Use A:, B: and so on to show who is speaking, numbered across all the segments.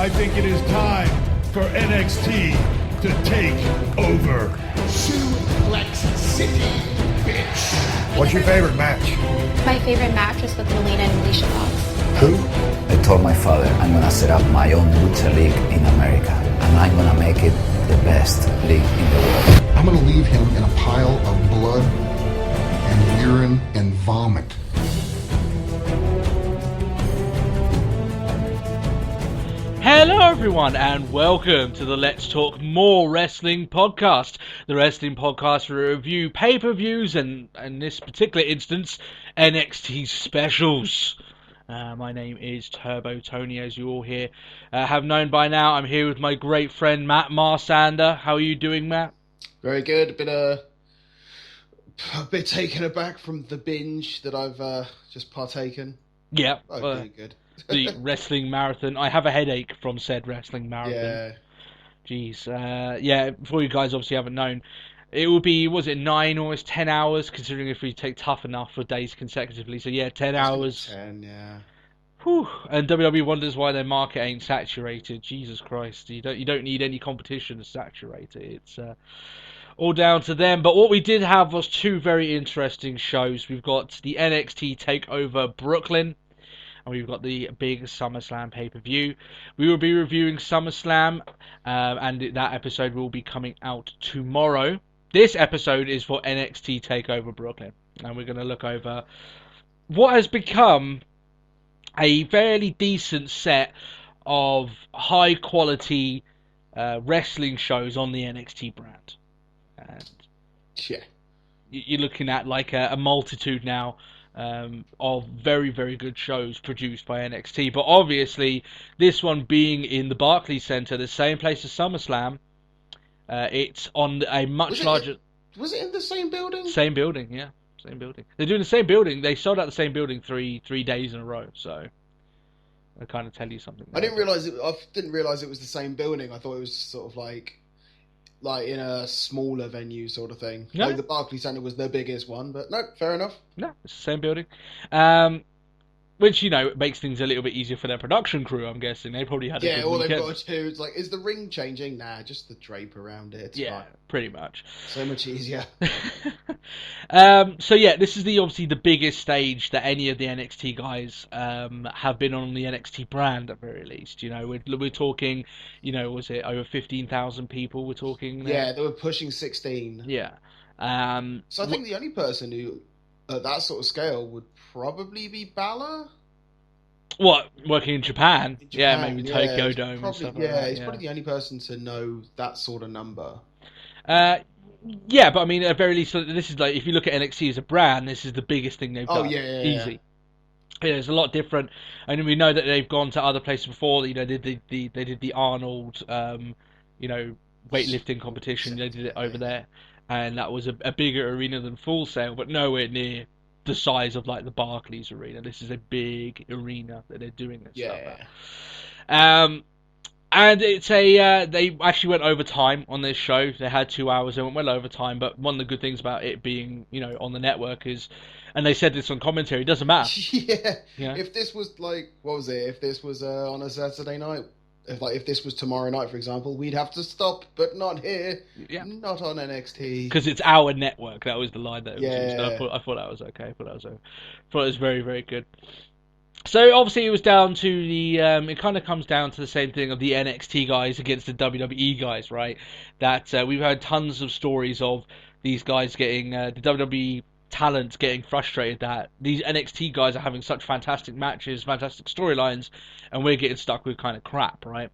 A: I think it is time for NXT to take over.
B: Suplex City, bitch.
A: What's your favorite match?
C: My favorite match was with Melina and Alicia Fox.
A: Who?
D: I told my father I'm gonna set up my own lucha league in America, and I'm gonna make it the best league in the world.
B: I'm gonna leave him in a pile of blood and urine and vomit.
E: Hello everyone and welcome to the Let's Talk More Wrestling podcast. The wrestling podcast where we review pay-per-views and, in this particular instance, NXT specials. My name is Turbo Tony, as you all here have known by now. I'm here with my great friend Matt Marsander. How are you doing, Matt?
F: Very good. A bit taken aback from the binge that I've just partaken.
E: Yeah.
F: Very good.
E: The wrestling marathon. I have a headache from said wrestling marathon.
F: Yeah.
E: Jeez. Yeah, before you guys obviously haven't known, it will be, was it 9 or almost 10 hours, considering if we take Tough Enough for days consecutively. So yeah, 10 hours.
F: 10, yeah.
E: Whew. And WWE wonders why their market ain't saturated. Jesus Christ. You don't need any competition to saturate it. It's all down to them. But what we did have was two very interesting shows. We've got the NXT Takeover Brooklyn, and we've got the big SummerSlam pay-per-view. We will be reviewing SummerSlam, and that episode will be coming out tomorrow. This episode is for NXT Takeover Brooklyn, and we're going to look over what has become a fairly decent set of high-quality wrestling shows on the NXT brand. And
F: Yeah.
E: you're looking at like a multitude now of very, very good shows produced by NXT. But obviously, this one being in the Barclay Center, the same place as SummerSlam, it's on a much larger...
F: Was it in the same building?
E: Same building, yeah. Same building. They're doing the same building. They sold out the same building three days in a row, so... I kind of tell you something.
F: I didn't realise it was the same building. I thought it was sort of like in a smaller venue sort of thing.
E: No.
F: Like the Barclays Centre was the biggest one, but no, fair enough.
E: No, it's the same building. Which, makes things a little bit easier for their production crew, I'm guessing. They probably had a good
F: all
E: weekend.
F: they've got to do is is the ring changing? Nah, just the drape around it. It's fine.
E: Pretty much.
F: So much easier.
E: So yeah, this is obviously the biggest stage that any of the NXT guys have been on the NXT brand at very least. We're talking, was it over 15,000 people? We're talking.
F: Yeah, they were pushing 16.
E: Yeah.
F: So I think the only person who at that sort of scale would probably be Balor.
E: What, working in Japan? Yeah,
F: Japan,
E: maybe Tokyo
F: he's
E: Dome
F: probably,
E: and stuff like that.
F: He's probably the only person to know that sort of number.
E: Yeah, but I mean, at very least, this is like, if you look at NXT as a brand, this is the biggest thing they've done. Easy. Yeah, it's a lot different. I mean, we know that they've gone to other places before. They did the Arnold, weightlifting competition. They did it over there, and that was a bigger arena than Full Sail, but nowhere near the size of like the Barclays Arena. This is a big arena that they're doing this stuff at. And it's they actually went overtime on this show. They had 2 hours. They went well overtime. But one of the good things about it being, on the network is, and they said this on commentary, it doesn't matter.
F: Yeah. If this was what was it? If this was on a Saturday night, if this was tomorrow night, for example, we'd have to stop, but not here.
E: Yeah.
F: Not on NXT.
E: Because it's our network. That was the line that was used.
F: Yeah.
E: I thought that was okay. I thought it was very, very good. So obviously it was down to the it kind of comes down to the same thing of the NXT guys against the WWE guys, right? That we've heard tons of stories of these guys getting the WWE talent getting frustrated that these NXT guys are having such fantastic matches, fantastic storylines, and we're getting stuck with kind of crap, right?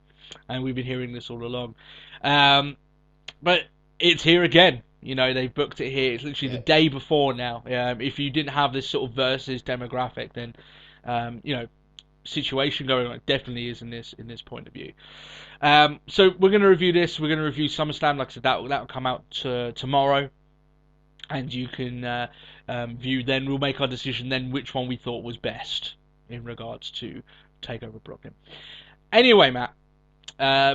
E: And we've been hearing this all along. But it's here again. They've booked it here. It's literally the day before now. If you didn't have this sort of versus demographic, then situation going on, it definitely is in this point of view. So we're going to review this. We're going to review SummerSlam. Like I said, that will come out tomorrow, and you can view. Then we'll make our decision then which one we thought was best in regards to Takeover Brooklyn. Anyway, Matt,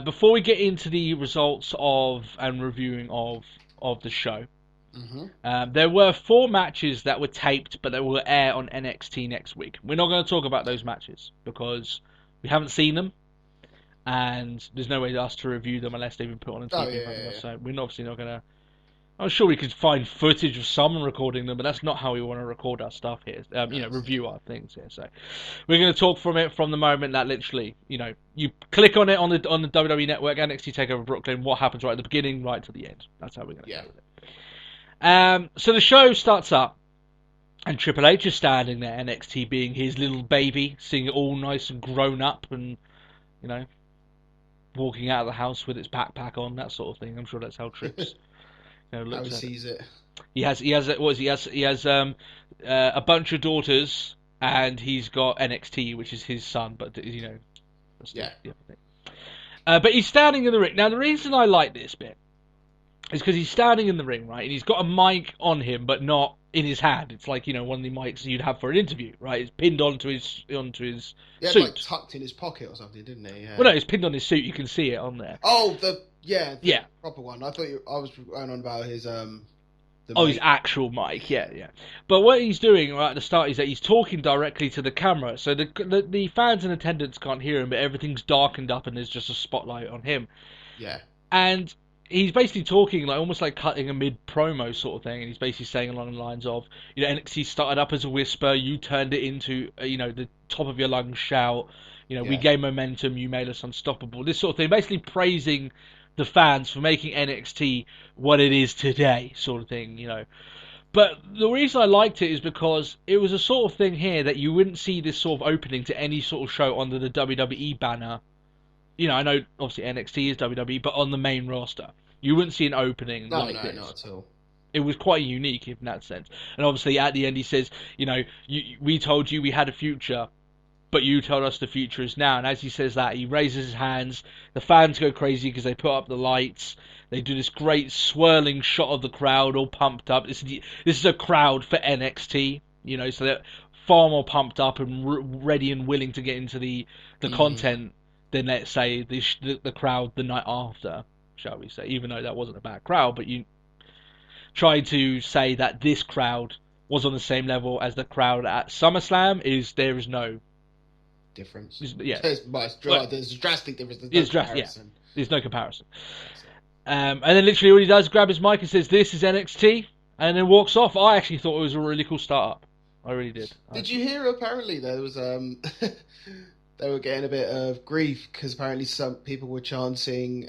E: before we get into the results and reviewing of the show.
F: Mm-hmm.
E: There were 4 matches that were taped, but they will air on NXT next week. We're not going to talk about those matches because we haven't seen them, and there's no way for us to review them unless they've been put on a TV in front of us.
F: Yeah.
E: So we're obviously not going to. I'm sure we could find footage of someone recording them, but that's not how we want to record our stuff here. Review our things here. So we're going to talk from the moment that literally, you click on it on the WWE Network, NXT Takeover Brooklyn. What happens right at the beginning, right to the end. That's how we're going to go with it. So the show starts up, and Triple H is standing there. NXT being his little baby, seeing it all nice and grown up, and walking out of the house with its backpack on, that sort of thing. I'm sure that's how Trips.
F: How he sees it.
E: He has a bunch of daughters, and he's got NXT, which is his son. But that's the other thing. But he's standing in the ring. Now the reason I like this bit is because he's standing in the ring, right, and he's got a mic on him, but not in his hand. It's like one of the mics you'd have for an interview, right? It's pinned onto his suit.
F: Like tucked in his pocket or something, didn't he? Yeah.
E: Well, no, it's pinned on his suit. You can see it on there.
F: Oh, the proper one. I thought I was going on about his
E: his actual mic, yeah. But what he's doing right at the start is that he's talking directly to the camera, so the fans in attendance can't hear him, but everything's darkened up and there's just a spotlight on him.
F: Yeah.
E: And he's basically talking almost like cutting a mid-promo sort of thing, and he's basically saying along the lines of, NXT started up as a whisper, you turned it into, the top of your lungs shout, we gained momentum, you made us unstoppable, this sort of thing, basically praising the fans for making NXT what it is today, sort of thing, But the reason I liked it is because it was a sort of thing here that you wouldn't see this sort of opening to any sort of show under the WWE banner. I know obviously NXT is WWE, but on the main roster, you wouldn't see an opening like this.
F: No, not at all.
E: It was quite unique in that sense. And obviously at the end he says, we told you we had a future, but you told us the future is now. And as he says that, he raises his hands. The fans go crazy because they put up the lights. They do this great swirling shot of the crowd, all pumped up. This is a crowd for NXT, so they're far more pumped up and ready and willing to get into the content than, let's say, the crowd the night after, shall we say. Even though that wasn't a bad crowd, but you try to say that this crowd was on the same level as the crowd at SummerSlam, there is no
F: difference.
E: There's
F: a drastic difference. There's no comparison.
E: There's no comparison. And then literally all he does is grab his mic and says, "This is NXT," and then walks off. I actually thought it was a really cool start-up. I really did.
F: Did you hear? Apparently there was they were getting a bit of grief because apparently some people were chanting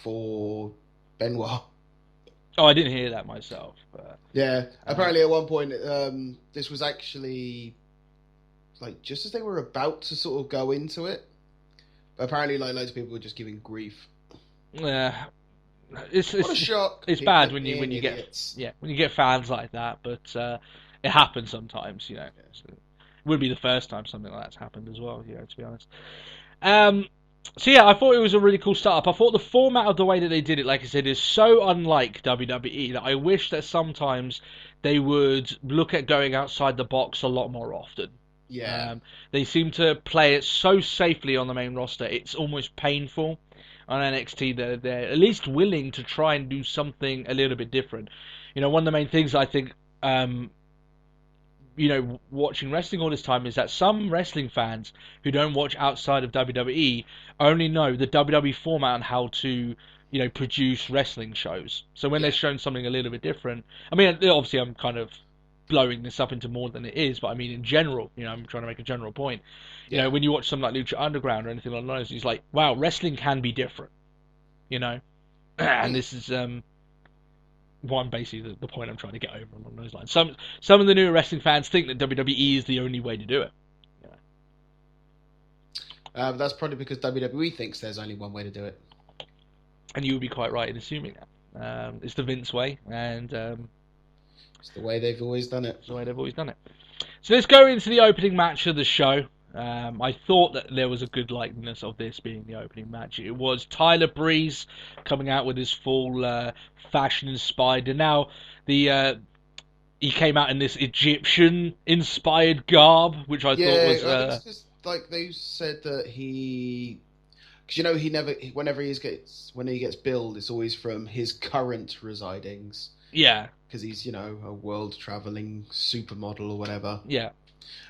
F: for Benoit.
E: Oh, I didn't hear that myself. But,
F: yeah, apparently at one point this was actually just as they were about to sort of go into it, but apparently loads of people were just giving grief.
E: Yeah, it's
F: what a shock.
E: It's
F: people
E: bad when you get fans like that, but it happens sometimes. It wouldn't be the first time something like that's happened as well. To be honest. So yeah, I thought it was a really cool startup. I thought the format of the way that they did it, like I said, is so unlike WWE that I wish that sometimes they would look at going outside the box a lot more often.
F: Yeah.
E: They seem to play it so safely on the main roster, it's almost painful. On NXT, they're at least willing to try and do something a little bit different. One of the main things I think, watching wrestling all this time is that some wrestling fans who don't watch outside of WWE only know the WWE format and how to, produce wrestling shows. So when they're shown something a little bit different, I mean, obviously I'm kind of blowing this up into more than it is, but I mean in general, I'm trying to make a general point. When you watch something like Lucha Underground or anything like that, it's like, wow, wrestling can be different, and this is one basically the point I'm trying to get over along those lines. Some of the newer wrestling fans think that WWE is the only way to do it.
F: That's probably because WWE thinks there's only one way to do it,
E: and you would be quite right in assuming that. It's the Vince way, and
F: it's the way they've always done it.
E: It's the way they've always done it. So let's go into the opening match of the show. I thought that there was a good likeness of this being the opening match. It was Tyler Breeze coming out with his full fashion-inspired, and now he came out in this Egyptian-inspired garb, which I thought was...
F: it's just, they said that because he never, whenever he gets billed, it's always from his current residings.
E: Yeah.
F: Because he's, a world-traveling supermodel or whatever.
E: Yeah.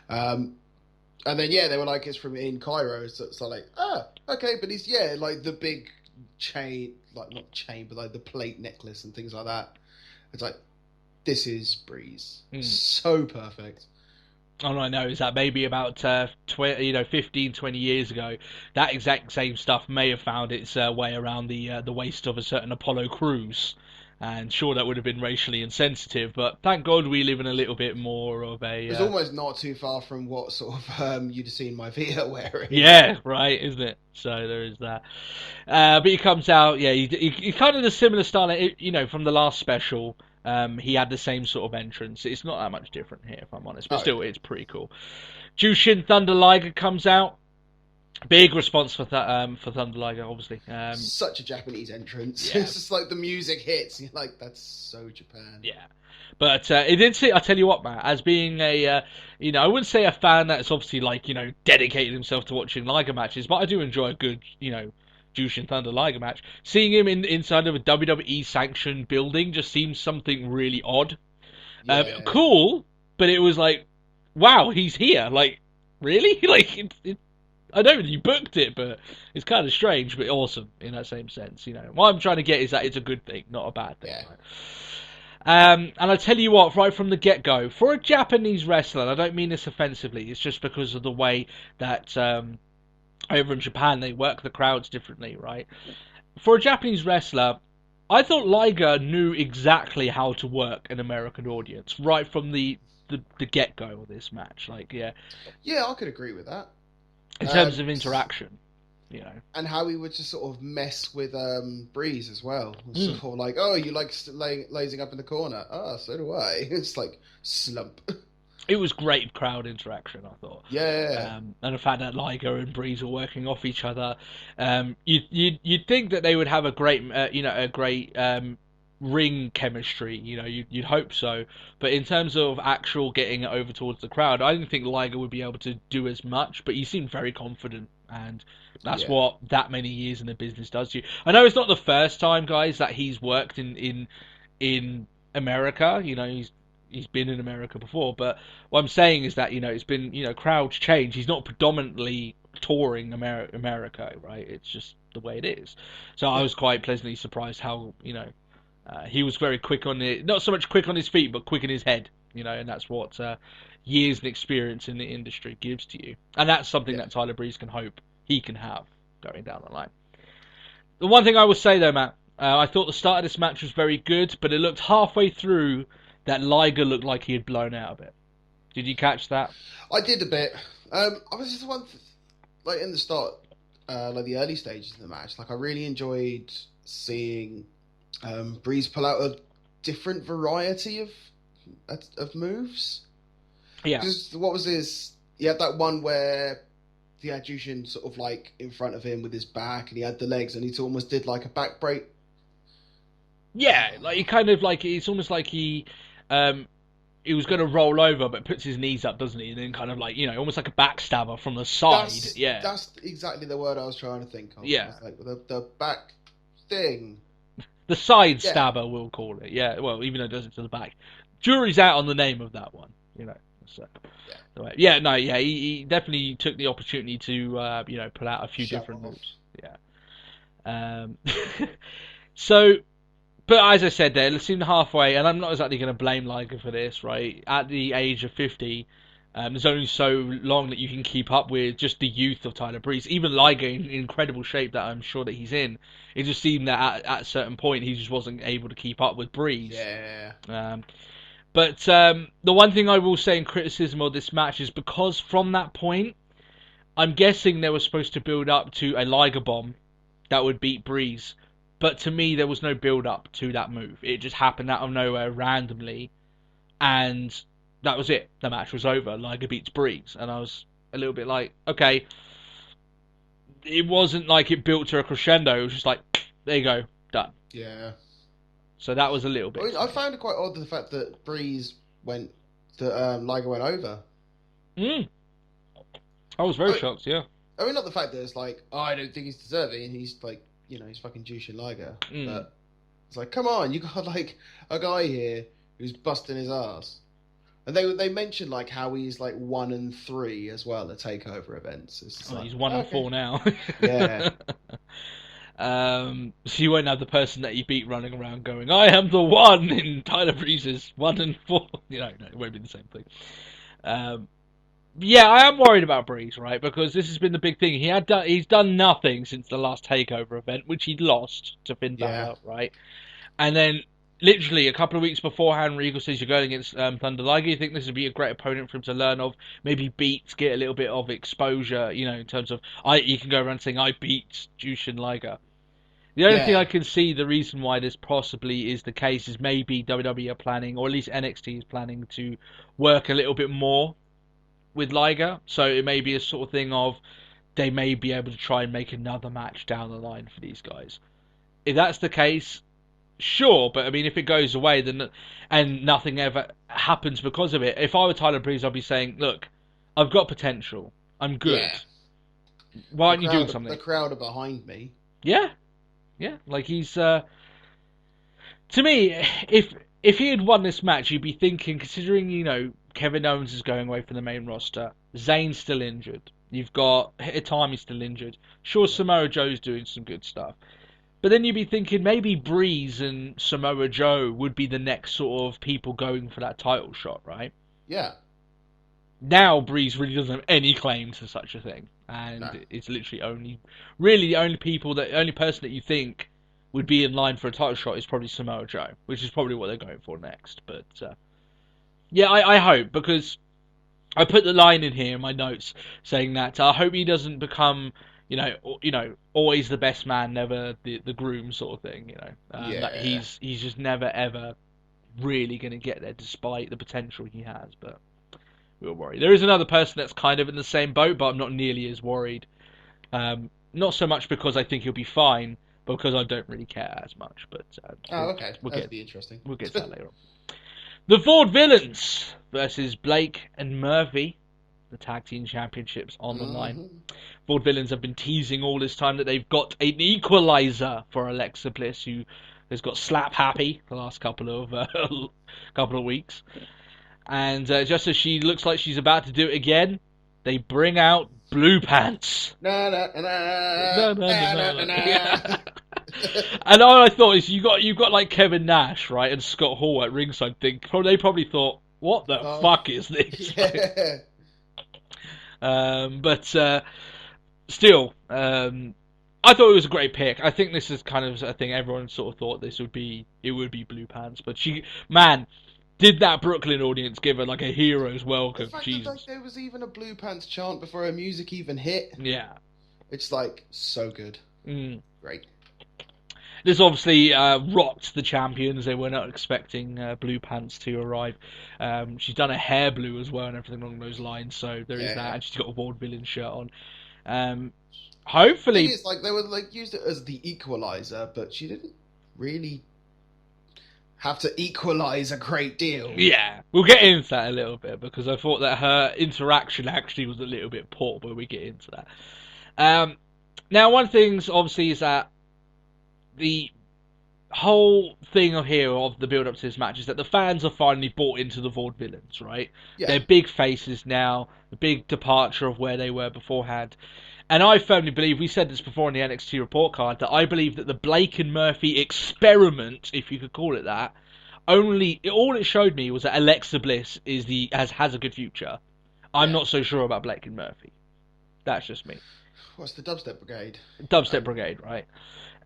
F: And then, they were like, it's from in Cairo. So it's like, Okay, but he's like the big chain, like not chain, but like the plate necklace and things like that. It's like, this is Breeze. So perfect.
E: All I know is that maybe about 15, 20 years ago, that exact same stuff may have found its way around the waist of a certain Apollo Crews. And sure, that would have been racially insensitive, but thank God we live in a little bit more of a...
F: It's almost not too far from what sort of you'd have seen my Vita wearing.
E: Yeah, right, isn't it? So there is that. But he comes out, he kind of the similar style, from the last special. He had the same sort of entrance. It's not that much different here, if I'm honest, but still, it's pretty cool. Jushin Thunder Liger comes out. Big response for Thunder Liger, obviously.
F: Such a Japanese entrance.
E: Yeah.
F: It's just like the music hits, and you're like, that's so Japan.
E: Yeah. But it did see, I tell you what, Matt, as being I wouldn't say a fan that's obviously dedicated himself to watching Liger matches, but I do enjoy a good, Jushin Thunder Liger match. Seeing him inside of a WWE sanctioned building just seems something really odd.
F: Yeah.
E: Cool, but it was like, wow, he's here. Like, really? I know you booked it, but it's kind of strange, but awesome in that same sense. What I'm trying to get is that it's a good thing, not a bad thing.
F: Yeah.
E: Right? And I tell you what, right from the get-go, for a Japanese wrestler, and I don't mean this offensively, it's just because of the way that over in Japan they work the crowds differently, right? For a Japanese wrestler, I thought Liger knew exactly how to work an American audience right from the get-go of this match.
F: Yeah, I could agree with that.
E: In terms of interaction,
F: and how he would just sort of mess with Breeze as well. Sort of like, oh, you like lazing up in the corner? Oh, so do I. It's like slump.
E: It was great crowd interaction, I thought.
F: Yeah.
E: And the fact that Liger and Breeze were working off each other, you'd think that they would have a great, ring chemistry. You'd hope so. But in terms of actual getting it over towards the crowd, I didn't think Liger would be able to do as much. But he seemed very confident, and that's what that many years in the business does to you. I know it's not the first time, guys, that he's worked in America. He's been in America before, but what I'm saying is that it's been crowds change. He's not predominantly touring America, right? It's just the way it is. So I was quite pleasantly surprised how he was very quick on it. Not so much quick on his feet, but quick in his head. And that's what years and experience in the industry gives to you, and that's something that Tyler Breeze can hope he can have going down the line. The one thing I will say though, Matt, I thought the start of this match was very good, but it looked halfway through that Liger looked like he had blown out a bit. Did you catch that?
F: I did a bit. I was just in the start, the early stages of the match. I really enjoyed seeing Breeze pull out a different variety of moves.
E: Yeah.
F: What was his? He had that one where he had Jushin sort of in front of him with his back, and he had the legs, and he almost did a back break.
E: Yeah, he kind of it's almost like he was going to roll over, but puts his knees up, doesn't he? And then kind of almost like a backstabber from the side.
F: That's exactly the word I was trying to think of.
E: Yeah.
F: The back thing.
E: The side stabber, we'll call it. Yeah, well, even though it does it to the back. Jury's out on the name of that one, So, he definitely took the opportunity to, pull out a few different moves. Yeah. So... But as I said there, it seemed halfway, and I'm not exactly going to blame Liger for this, right? At the age of 50, there's only so long that you can keep up with just the youth of Tyler Breeze. Even Liger, in incredible shape that I'm sure that he's in, it just seemed that at a certain point he just wasn't able to keep up with Breeze.
F: Yeah.
E: But the one thing I will say in criticism of this match is because from that point, I'm guessing they were supposed to build up to a Liger bomb that would beat Breeze. But to me, there was no build-up to that move. It just happened out of nowhere randomly. And that was it. The match was over. Liger beats Breeze. And I was a little bit like, okay. It wasn't like it built to a crescendo. It was just like, there you go. Done.
F: Yeah.
E: So that was a little bit.
F: I found it quite odd the fact that Liger went over.
E: I was very shocked, yeah.
F: I mean, not the fact that it's I don't think he's deserving. And he's he's fucking Jushin Liger. But it's come on, you got a guy here who's busting his ass. And they mentioned like how he's like 1-3 as well at takeover events. It's just
E: Oh,
F: like,
E: he's 1-4 now.
F: Yeah.
E: So you won't have the person that you beat running around going, "I am the one," in Tyler Breeze's 1-4. No, it won't be the same thing. Yeah, I am worried about Breeze, right? Because this has been the big thing. He's done nothing since the last takeover event, which he lost to Finn Balor, right? And then, literally, a couple of weeks beforehand, Regal says you're going against Thunder Liger. You think this would be a great opponent for him to learn of, maybe beat, get a little bit of exposure, in terms of, you can go around saying, I beat Jushin Liger. The only thing I can see, the reason why this possibly is the case, is maybe WWE are planning, or at least NXT is planning, to work a little bit more with Liger. So it may be a sort of thing of, they may be able to try and make another match down the line for these guys. If that's the case, sure, but I mean, if it goes away, then and nothing ever happens because of it. If I were Tyler Breeze, I'd be saying, look, I've got potential. I'm good. Why aren't you doing something?
F: The crowd are behind me.
E: Yeah. Like he's to me, if he had won this match, you'd be thinking, considering Kevin Owens is going away from the main roster, Zayn's still injured. You've got Itami's still injured. Sure, Samoa Joe's doing some good stuff. But then you'd be thinking maybe Breeze and Samoa Joe would be the next sort of people going for that title shot, right?
F: Yeah.
E: Now Breeze really doesn't have any claim to such a thing. And it's literally the only person that you think would be in line for a title shot is probably Samoa Joe, which is probably what they're going for next. But I hope, because I put the line in here in my notes saying that I hope he doesn't become always the best man, never the groom sort of thing. That he's just never ever really going to get there, despite the potential he has. But we'll worry. There is another person that's kind of in the same boat, but I'm not nearly as worried. Not so much because I think he'll be fine, but because I don't really care as much. But
F: okay, that'd be interesting.
E: We'll get to that later on. The Vaudevillains versus Blake and Murphy. The tag team championships on the line. Vaudevillains have been teasing all this time that they've got an equalizer for Alexa Bliss, who has got slap happy the last couple of weeks. And just as she looks like she's about to do it again, they bring out Blue Pants.
F: And
E: all I thought is you've got like Kevin Nash, right, and Scott Hall at ringside. They probably thought, what the fuck is this?
F: Yeah.
E: But still, I thought it was a great pick. I think this is kind of a thing everyone sort of thought it would be Blue Pants. But did that Brooklyn audience give her like a hero's welcome?
F: The fact
E: Jesus.
F: that there was even a Blue Pants chant before her music even hit.
E: Yeah.
F: It's like so good. Great.
E: This obviously rocked the champions. They were not expecting Blue Pants to arrive. She's done a hair blue as well and everything along those lines. So there is that. And she's got a Vaudevillain shirt on. Hopefully,
F: It's like they were like used it as the equalizer, but she didn't really have to equalize a great deal.
E: Yeah, we'll get into that a little bit, because I thought that her interaction actually was a little bit poor, but we get into that. Now, one thing obviously is that the whole thing of the build-up to this match is that the fans are finally bought into the Vaudevillains, right?
F: Yeah.
E: They're big faces now, a big departure of where they were beforehand. And I firmly believe, we said this before in the NXT report card, that I believe that the Blake and Murphy experiment, if you could call it that, all it showed me was that Alexa Bliss has a good future. I'm not so sure about Blake and Murphy. That's just me.
F: What's the Dubstep Brigade?
E: Dubstep Brigade, right?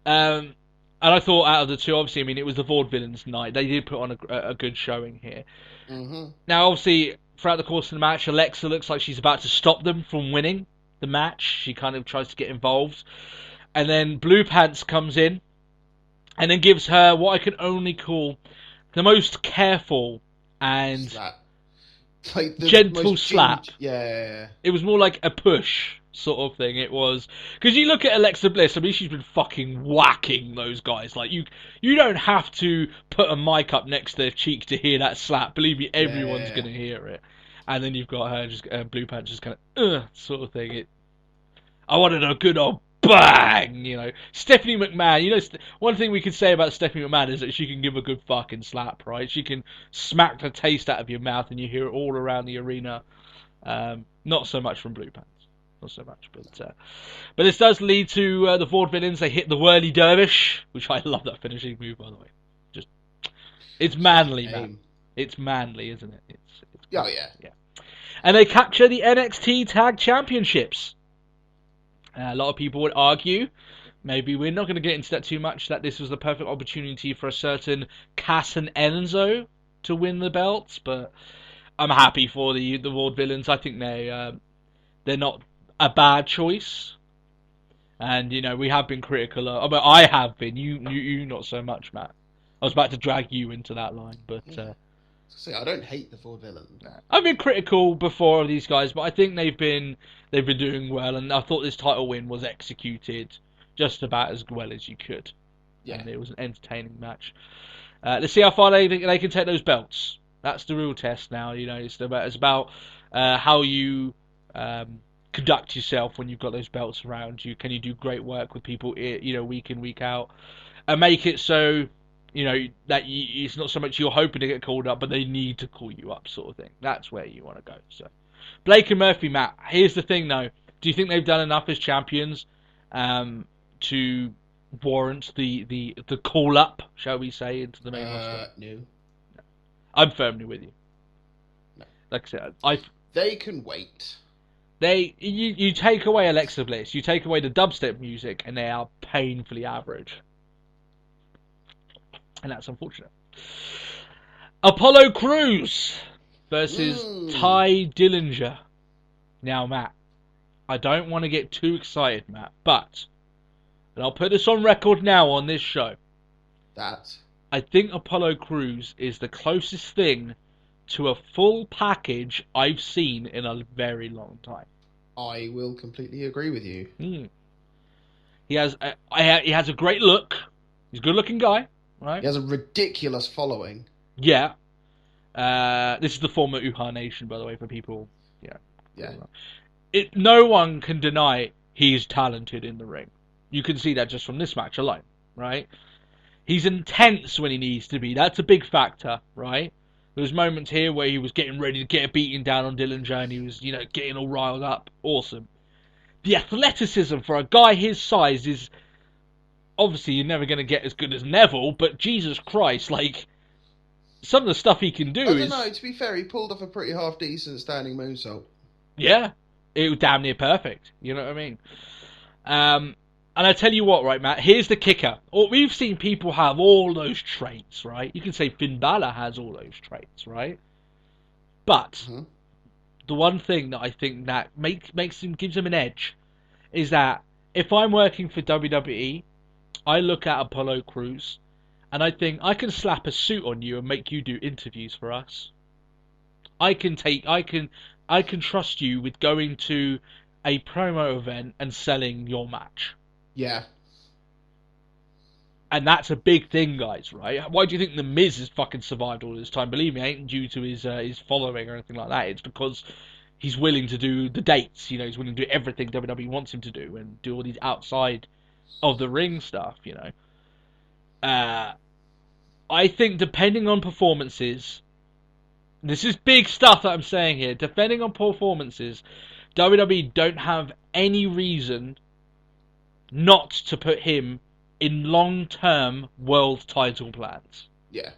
E: And I thought out of the two, obviously, I mean, it was the Vaudevillains night. They did put on a good showing here.
F: Mm-hmm.
E: Now, obviously, throughout the course of the match, Alexa looks like she's about to stop them from winning the match. She kind of tries to get involved. And then Blue Pants comes in and then gives her what I can only call the most careful and
F: like
E: gentle slap.
F: Yeah.
E: It was more like a push sort of thing. It was, because you look at Alexa Bliss, I mean, she's been fucking whacking those guys. Like, you don't have to put a mic up next to their cheek to hear that slap. Believe me, everyone's gonna hear it. And then you've got her just Blue Pants just kind of sort of thing. I wanted a good old bang, you know. Stephanie McMahon, you know, one thing we could say about Stephanie McMahon is that she can give a good fucking slap, right? She can smack the taste out of your mouth and you hear it all around the arena. Not so much from Blue Pants. Not so much, but this does lead to the Vaudevillains. They hit the Whirly Dervish, which I love that finishing move, by the way. Just, it's manly, man. It's manly, isn't it? It's
F: oh yeah.
E: And they capture the NXT Tag Championships. A lot of people would argue, maybe we're not going to get into that too much, that this was the perfect opportunity for a certain Cass and Enzo to win the belts, but I'm happy for the Vaudevillains. I think they're not a bad choice. And, you know, we have been critical of... I have been. You not so much, Matt. I was about to drag you into that line, but...
F: See, I don't hate the Vaudevillains.
E: I've been critical before of these guys, but I think they've been doing well, and I thought this title win was executed just about as well as you could. Yeah. And it was an entertaining match. Let's see how far they can take those belts. That's the real test now. You know, it's about how you conduct yourself when you've got those belts around you. Can you do great work with people, you know, week in, week out, and make it so, you know, that it's not so much you're hoping to get called up, but they need to call you up, sort of thing. That's where you want to go. So, Blake and Murphy, Matt. Here's the thing, though. Do you think they've done enough as champions to warrant the call up, shall we say, into the main roster?
F: No.
E: I'm firmly with you.
F: No.
E: Like I said,
F: they can wait.
E: You take away Alexa Bliss, you take away the dubstep music, and they are painfully average. And that's unfortunate. Apollo Crews versus Ty Dillinger. Now, Matt, I don't want to get too excited, Matt, but, and I'll put this on record now on this show,
F: that
E: I think Apollo Crews is the closest thing to a full package I've seen in a very long time.
F: I will completely agree with you.
E: He has a great look. He's a good-looking guy, right?
F: He has a ridiculous following.
E: Yeah. This is the former Uhaa Nation, by the way, for people. Yeah. No one can deny he's talented in the ring. You can see that just from this match alone, right? He's intense when he needs to be. That's a big factor, right? There was moments here where he was getting ready to get a beating down on Dillinger and he was, you know, getting all riled up. Awesome. The athleticism for a guy his size is... Obviously, you're never going to get as good as Neville, but Jesus Christ, like... Some of the stuff he can do is... I
F: don't know, to be fair, he pulled off a pretty half-decent standing moonsault.
E: Yeah. It was damn near perfect. You know what I mean? And I tell you what, right, Matt, here's the kicker. We've seen people have all those traits, right? You can say Finn Balor has all those traits, right? But the one thing that I think that gives him an edge is that if I'm working for WWE, I look at Apollo Crews and I think I can slap a suit on you and make you do interviews for us. I can trust you with going to a promo event and selling your match.
F: Yeah.
E: And that's a big thing, guys, right? Why do you think The Miz has fucking survived all this time? Believe me, it ain't due to his following or anything like that. It's because he's willing to do the dates. You know, he's willing to do everything WWE wants him to do and do all these outside of the ring stuff, you know. I think depending on performances, this is big stuff that I'm saying here, depending on performances, WWE don't have any reason not to put him in long-term world title plans.
F: Yeah.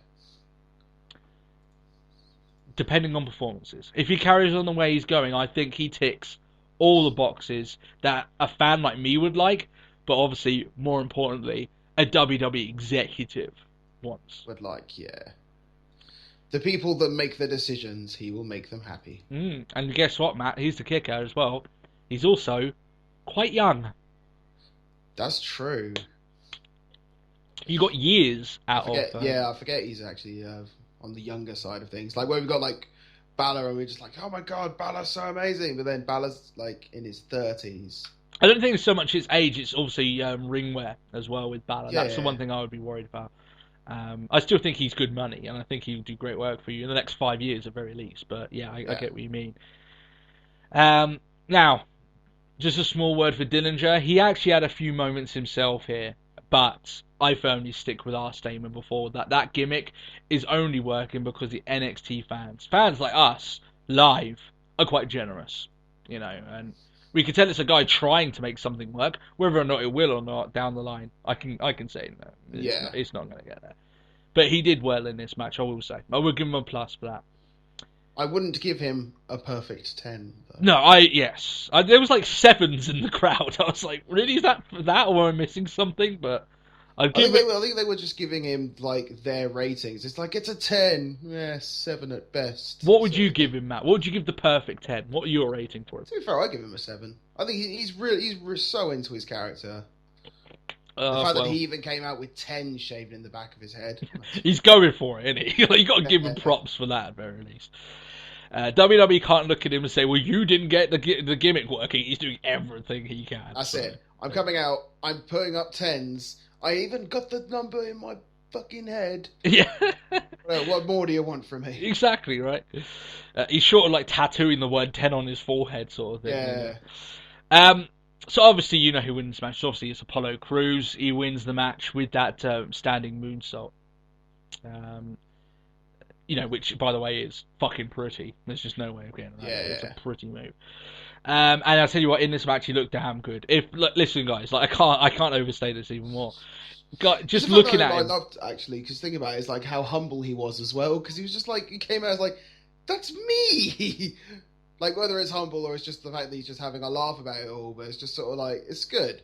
E: Depending on performances. If he carries on the way he's going, I think he ticks all the boxes that a fan like me would like, but obviously, more importantly, a WWE executive wants.
F: Would like, yeah. The people that make the decisions, he will make them happy.
E: And guess what, Matt? He's the kicker as well. He's also quite young.
F: That's true.
E: You got years out of...
F: Yeah, I forget he's actually on the younger side of things. Like, where we got, like, Balor, and we're just like, oh my god, Balor's so amazing. But then Balor's, like, in his 30s.
E: I don't think it's so much his age, it's obviously ring wear as well with Balor. That's the one thing I would be worried about. I still think he's good money, and I think he'll do great work for you in the next 5 years at very least. But, yeah, I get what you mean. Now... just a small word for Dillinger. He actually had a few moments himself here, but I firmly stick with our statement before that gimmick is only working because the NXT fans like us, live, are quite generous, and we can tell it's a guy trying to make something work. Whether or not it will or not down the line, I can say no. It's not going to get there. But he did well in this match, I will say. I will give him a plus for that.
F: I wouldn't give him a perfect 10. Though.
E: No, yes. There was like 7s in the crowd. I was like, really? Is that for that, or am I missing something? But I think
F: they were just giving him like their ratings. It's like it's a 10, 7 at best.
E: What would you give him, Matt? What would you give the perfect 10? What are your rating for him?
F: To be fair, I give him a 7. I think he's so into his character. The fact that he even came out with 10 shaved in the back of his head.
E: He's going for it, isn't he? You got to give him props for that, at very least. WWE can't look at him and say, well, you didn't get the gimmick working. He's doing everything he can.
F: That's it. I'm coming out. I'm putting up 10s. I even got the number in my fucking head.
E: Yeah.
F: Well, what more do you want from me?
E: Exactly, right? He's sort of like tattooing the word 10 on his forehead, sort of thing.
F: Yeah.
E: So obviously, you know who wins the match. Obviously, it's Apollo Crews. He wins the match with that standing moonsault. Which, by the way, is fucking pretty. There's just no way of getting that. It's a pretty move. And I'll tell you what, in this match, he looked damn good. Listen, guys, like I can't overstate this even more. Just looking at him.
F: I loved, actually, because think about it, is like how humble he was as well. Because he was just like, he came out as like, that's me! Like, whether it's humble or it's just the fact that he's just having a laugh about it all, but it's just sort of like, it's good.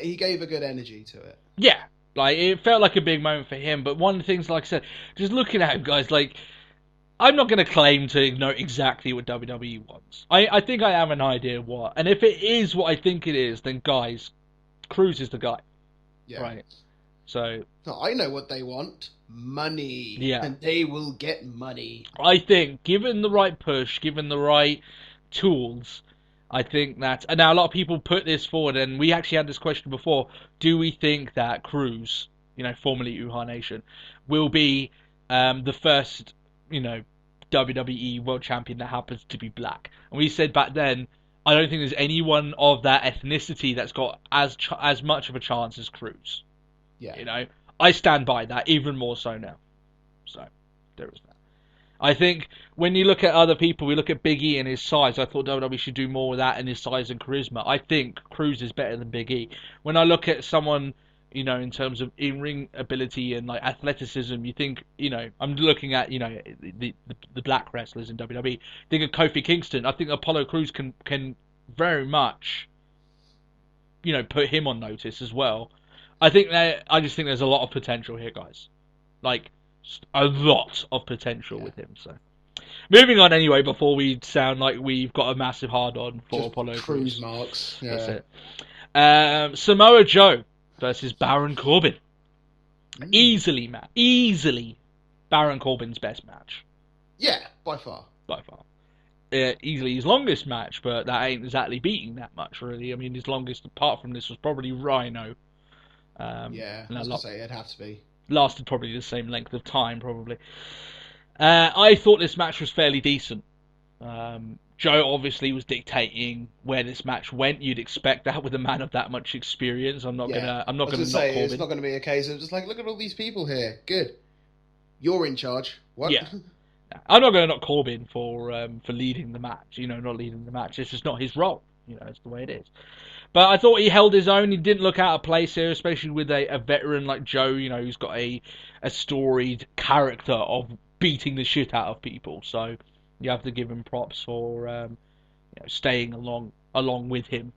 F: He gave a good energy to it.
E: Yeah. Like, it felt like a big moment for him, but one of the things, like I said, just looking at him, guys, like, I'm not going to claim to know exactly what WWE wants. I think I have an idea of what, and if it is what I think it is, then, guys, Crews is the guy.
F: Yeah.
E: Right? So
F: I know what they want. Money.
E: Yeah.
F: And they will get money.
E: I think, given the right push, given the right tools, I think that... And now, a lot of people put this forward, and we actually had this question before. Do we think that Crews, formerly Uhaa Nation, will be the first, WWE World Champion that happens to be black? And we said back then, I don't think there's anyone of that ethnicity that's got as much of a chance as Crews.
F: Yeah.
E: I stand by that, even more so now. So, there is that. I think when you look at other people, we look at Big E and his size. I thought WWE should do more with that and his size and charisma. I think Crews is better than Big E. When I look at someone, in terms of in-ring ability and like athleticism, you think, I'm looking at, the black wrestlers in WWE. Think of Kofi Kingston. I think Apollo Crews can very much, put him on notice as well. I just think there's a lot of potential here, guys. Like, a lot of potential with him. So, moving on anyway, before we sound like we've got a massive hard-on for just Apollo Crews.
F: Marks. Yeah.
E: That's it. Samoa Joe versus Baron Corbin. Easily Baron Corbin's best match.
F: Yeah, by far.
E: Easily his longest match, but that ain't exactly beating that much, really. I mean, his longest, apart from this, was probably Rhino.
F: I was going to say, it'd have to be.
E: Lasted probably the same length of time, probably. I thought this match was fairly decent. Joe obviously was dictating where this match went. You'd expect that with a man of that much experience. I'm not gonna knock Corbin.
F: It's not gonna be a case of just like, look at all these people here. Good. You're in charge. What?
E: Yeah. I'm not gonna knock Corbin for leading the match. Not leading the match. It's just not his role. It's the way it is. But I thought he held his own. He didn't look out of place here, especially with a veteran like Joe, who's got a storied character of beating the shit out of people. So you have to give him props for staying along with him.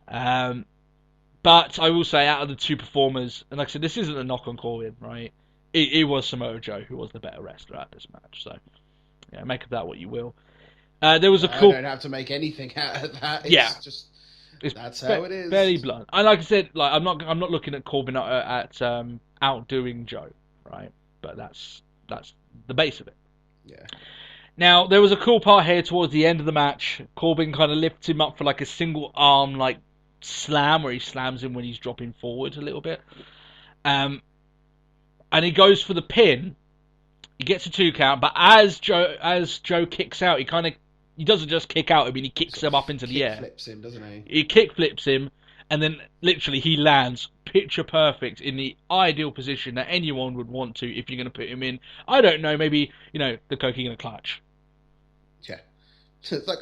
E: But I will say, out of the two performers, and like I said, this isn't a knock on Corbin, right? It was Samoa Joe who was the better wrestler at this match. So make of that what you will. There was a cool.
F: I don't have to make anything out of that. That's how it is.
E: Fairly blunt. And like I said, like I'm not looking at Corbin at outdoing Joe, right? But that's the base of it.
F: Yeah.
E: Now there was a cool part here towards the end of the match. Corbin kind of lifts him up for like a single arm like slam, where he slams him when he's dropping forward a little bit. And he goes for the pin. He gets a 2 count, but as Joe kicks out, he kind of he doesn't just kick out. I mean, he kicks him up into the air.
F: Flips him, doesn't he?
E: He kick flips him, and then literally he lands picture perfect in the ideal position that anyone would want to if you're going to put him in. I don't know, maybe, you know, the coquina clutch.
F: Yeah. It's like,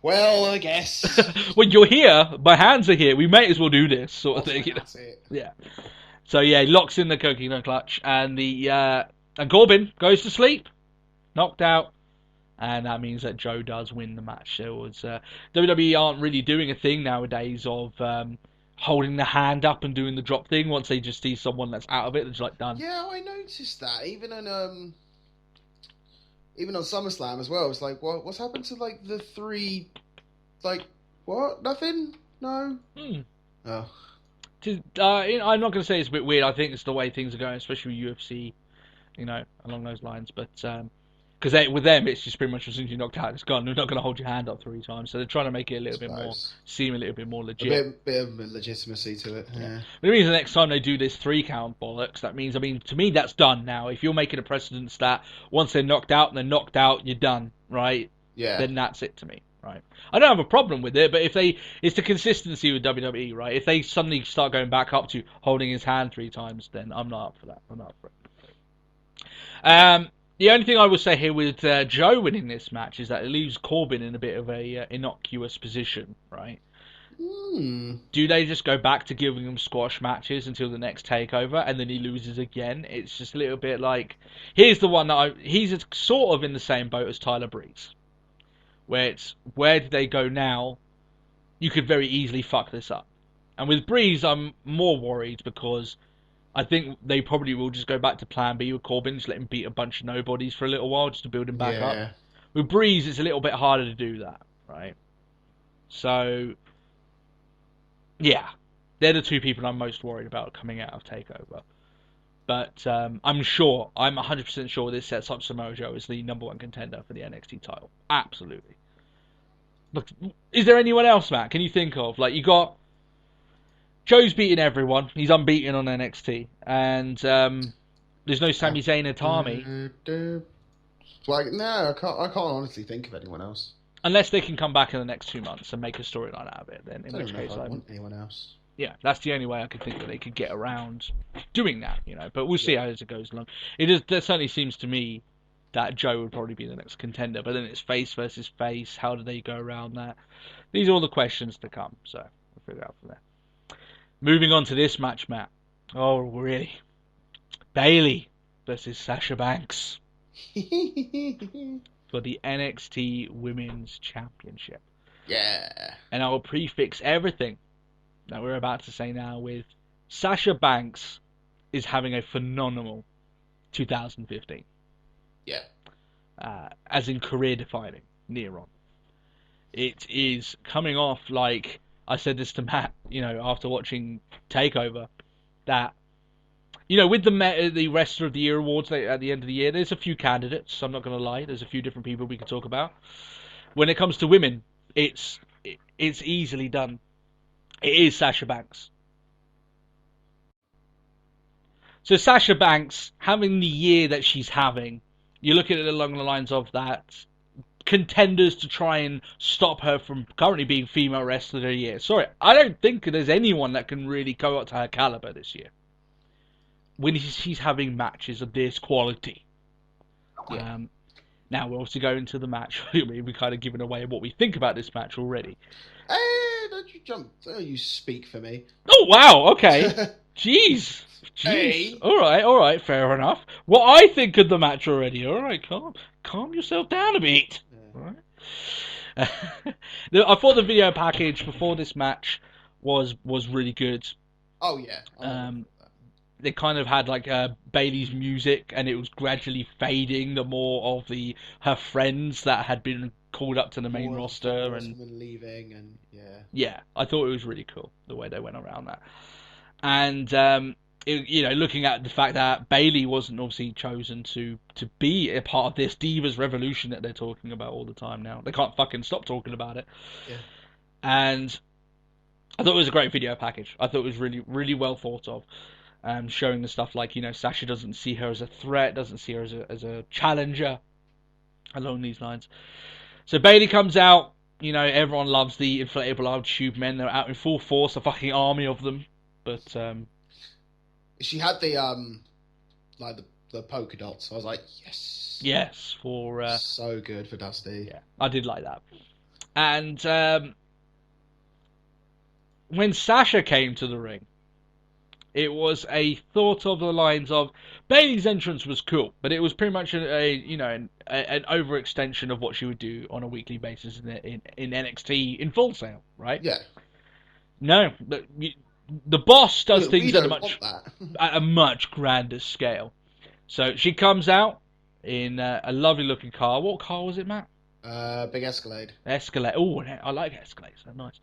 F: well, I guess.
E: When you're here, my hands are here. We may as well do this sort of thing. You know?
F: That's it.
E: Yeah. So yeah, he locks in the coquina clutch, and and Corbin goes to sleep, knocked out, and that means that Joe does win the match. There was WWE aren't really doing a thing nowadays of holding the hand up and doing the drop thing. Once they just see someone that's out of it, it's like done.
F: Yeah, I noticed that even on SummerSlam as well. It's like, what's happened to like the three? Like, what? Nothing? No. Oh.
E: I'm not going to say it's a bit weird. I think it's the way things are going, especially with UFC, you know, along those lines. But because with them, it's just pretty much as soon as you're knocked out, it's gone. They're not going to hold your hand up 3 times, so they're trying to make it a little bit more, seem a little bit more legit.
F: A bit of legitimacy to it. Yeah.
E: But it means the next time they do this 3 count bollocks, that means, I mean, to me, that's done now. If you're making a precedence that once they're knocked out, you're done, right?
F: Yeah.
E: Then that's it to me. Right, I don't have a problem with it, but it's the consistency with WWE, right? If they suddenly start going back up to holding his hand 3 times, then I'm not up for that. I'm not up for it. The only thing I would say here with Joe winning this match is that it leaves Corbin in a bit of a innocuous position, right? Do they just go back to giving him squash matches until the next takeover, and then he loses again? It's just a little bit like, here's the one that he's sort of in the same boat as Tyler Breeze. Where do they go now? You could very easily fuck this up. And with Breeze, I'm more worried because I think they probably will just go back to plan B with Corbin, just let him beat a bunch of nobodies for a little while just to build him back up. With Breeze, it's a little bit harder to do that, right? So, yeah, they're the 2 people I'm most worried about coming out of TakeOver. But I'm 100% sure this sets up Samoa Joe as the number 1 contender for the NXT title. Absolutely. Look, is there anyone else, Matt? Can you think of? Like, you got Joe's beating everyone. He's unbeaten on NXT, and there's no Sami Zayn or Tommy.
F: Like, no, I can't honestly think of anyone else.
E: Unless they can come back in the next 2 months and make a storyline out of it, then in which case
F: I want anyone else.
E: Yeah, that's the only way I could think that they could get around doing that, you know. But we'll see how it goes along. There certainly seems to me that Joe would probably be the next contender. But then it's face versus face. How do they go around that? These are all the questions to come. So we'll figure it out from there. Moving on to this match, Matt. Oh, really? Bayley versus Sasha Banks for the NXT Women's Championship.
F: Yeah.
E: And I will prefix everything that we're about to say now with Sasha Banks is having a phenomenal 2015.
F: Yeah.
E: As in career defining, near on. It is coming off like, I said this to Matt, you know, after watching TakeOver, that, you know, with the Wrestler of the Year awards at the end of the year, there's a few candidates, I'm not going to lie, there's a few different people we can talk about. When it comes to women, it's easily done. It is Sasha Banks. So Sasha Banks, having the year that she's having, you look at it along the lines of that, contenders to try and stop her from currently being Female Wrestler of the Year. Sorry, I don't think there's anyone that can really go up to her caliber this year. When she's having matches of this quality. Yeah. Now, we're obviously going to the match. We've kind of given away what we think about this match already.
F: Hey, don't you jump. Oh, you speak for me.
E: Oh, wow, okay. Jeez.
F: Hey.
E: All right, fair enough. What I think of the match already. All right, calm yourself down a bit. Yeah. All right. I thought the video package before this match was really good.
F: Oh, yeah.
E: They kind of had like Bayley's music, and it was gradually fading the more of her friends that had been called up to the main roster and
F: leaving, and
E: yeah, I thought it was really cool the way they went around that. And you know, looking at the fact that Bayley wasn't obviously chosen to be a part of this Divas Revolution that they're talking about all the time now, they can't fucking stop talking about it.
F: Yeah.
E: And I thought it was a great video package. I thought it was really, really well thought of. Showing the stuff like, you know, Sasha doesn't see her as a threat, doesn't see her as a challenger. along these lines. So Bayley comes out. You know, everyone loves the inflatable arm tube men. They're out in full force, a fucking army of them. But
F: she had the like the polka dots. I was like, yes,
E: for
F: so good for Dusty.
E: Yeah, I did like that. And when Sasha came to the ring, it was a thought of the lines of Bayley's entrance was cool, but it was pretty much an overextension of what she would do on a weekly basis in NXT in Full Sail, right?
F: Yeah.
E: No, the boss does things
F: at
E: a much grander scale. So she comes out in a lovely looking car. What car was it, Matt?
F: Big Escalade.
E: Escalade. Oh, I like Escalades. They're nice.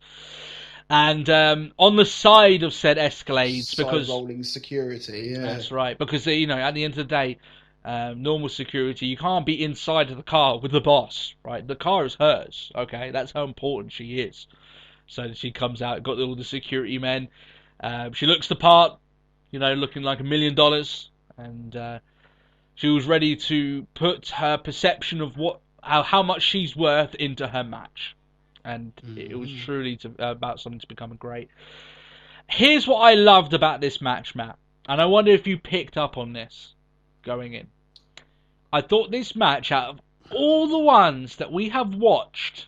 E: And on the side of said Escalades, because
F: rolling security, yeah,
E: that's right. Because at the end of the day, normal security, you can't be inside of the car with the boss, right? The car is hers. Okay, that's how important she is. So she comes out, got all the security men. She looks the part, looking like $1 million, and she was ready to put her perception of how much she's worth into her match. And it was truly about something to become great. Here's what I loved about this match, Matt. And I wonder if you picked up on this going in. I thought this match, out of all the ones that we have watched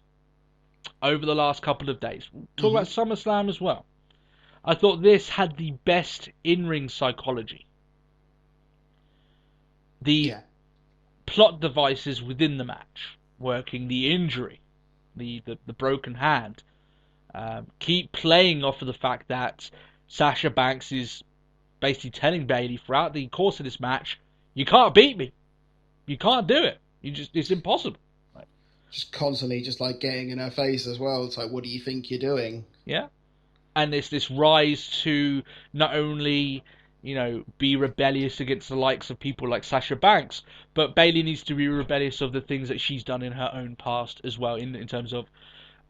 E: over the last couple of days, we'll talk about SummerSlam as well, I thought this had the best in-ring psychology. The plot devices within the match, working the injury, the broken hand, keep playing off of the fact that Sasha Banks is basically telling Bayley throughout the course of this match, you can't beat me, you can't do it, it's impossible. Right?
F: Just constantly like getting in her face as well. It's like, what do you think you're doing?
E: Yeah. And there's this rise to not only be rebellious against the likes of people like Sasha Banks, but Bayley needs to be rebellious of the things that she's done in her own past as well. In terms of,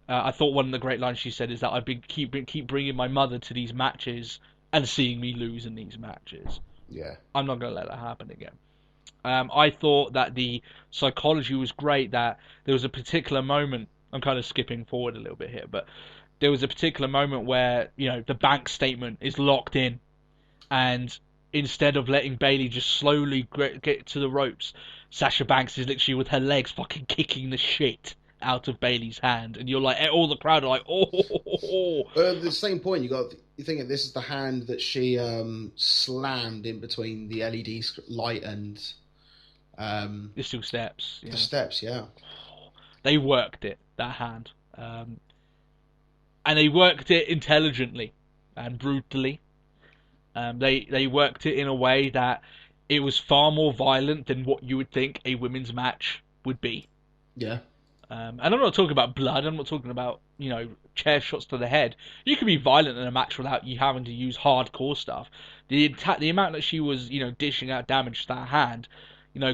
E: I thought one of the great lines she said is that I've been keep bringing my mother to these matches and seeing me lose in these matches.
F: Yeah,
E: I'm not going to let that happen again. I thought that the psychology was great. That there was a particular moment. I'm kind of skipping forward a little bit here, but there was a particular moment where the bank statement is locked in. And instead of letting Bayley just slowly get to the ropes, Sasha Banks is literally with her legs fucking kicking the shit out of Bayley's hand. And you're like, all the crowd are like, oh.
F: But at the same point, you think that this is the hand that she slammed in between the LED light and
E: the two steps.
F: The steps, yeah.
E: They worked it, that hand. And they worked it intelligently and brutally. They worked it in a way that it was far more violent than what you would think a women's match would be.
F: Yeah.
E: And I'm not talking about blood. I'm not talking about, chair shots to the head. You can be violent in a match without you having to use hardcore stuff. The amount that she was, dishing out damage to that hand,